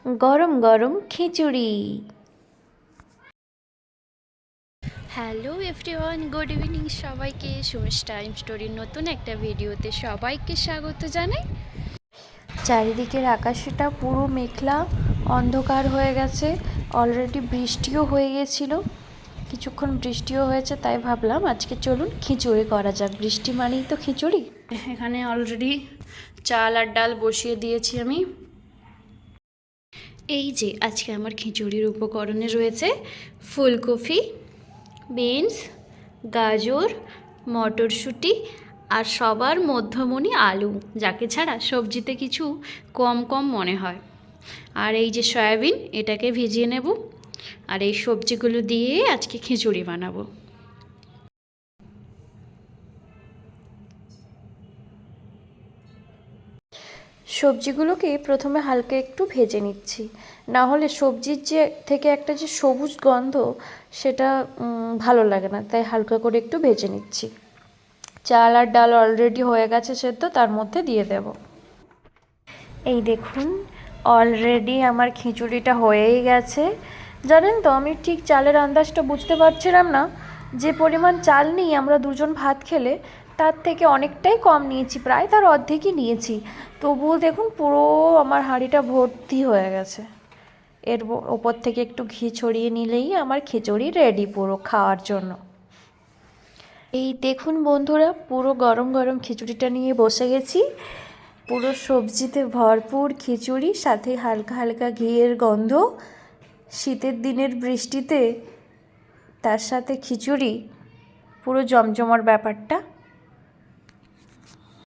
গরম গরম খিচুড়ি। Hello everyone, good evening সবাইকে। সুমিস টাইম স্টোরির নতুন একটা ভিডিওতে সবাইকে স্বাগত জানাই। চারিদিকের আকাশটা পুরো মেঘলা অন্ধকার হয়ে গেছে, অলরেডি বৃষ্টিও হয়ে গেছিলো, কিছুক্ষণ বৃষ্টিও হয়েছে, তাই ভাবলাম আজকে চলুন খিচুড়ি করা যাক, বৃষ্টি মানেই তো খিচুড়ি। এখানে অলরেডি চাল আর ডাল বসিয়ে দিয়েছি আমি। এই যে আজকে আমার খিচুড়ির উপকরণে রয়েছে ফুলকপি, বিনস, গাজর, মটরশুঁটি আর সবার মধ্যমণি আলু, যাকে ছাড়া সবজিতে কিছু কম কম মনে হয়। আর এই যে সয়াবিন, এটাকে ভিজিয়ে নেব। আর এই সবজিগুলো দিয়ে আজকে খিচুড়ি বানাবো। সবজিগুলোকে প্রথমে হালকা একটু ভেজে নিচ্ছি, না হলে সবজির যে থেকে একটা যে সবুজ গন্ধ, সেটা ভালো লাগে না, তাই হালকা করে একটু ভেজে নিচ্ছি। চাল আর ডাল অলরেডি হয়ে গেছে সেদ্ধ, তার মধ্যে দিয়ে দেব। এই দেখুন, অলরেডি আমার খিচুড়িটা হয়েই গেছে। জানেন তো, আমি ঠিক চালের আন্দাজটা বুঝতে পারছিলাম না। যে পরিমাণ চাল নিই আমরা দুজন ভাত খেলে, তার থেকে অনেকটাই কম নিয়েছি, প্রায় তার অর্ধেকই নিয়েছি। তবুও দেখুন পুরো আমার হাঁড়িটা ভর্তি হয়ে গেছে। এর ওপর থেকে একটু ঘি ছড়িয়ে নিলেই আমার খিচুড়ি রেডি পুরো খাওয়ার জন্য। এই দেখুন বন্ধুরা, পুরো গরম গরম খিচুড়িটা নিয়ে বসে গেছি। পুরো সবজিতে ভরপুর খিচুড়ি, সাথে হালকা হালকা ঘিয়ের গন্ধ। শীতের দিনের বৃষ্টিতে তার সাথে খিচুড়ি, পুরো জমজমার ব্যাপারটা।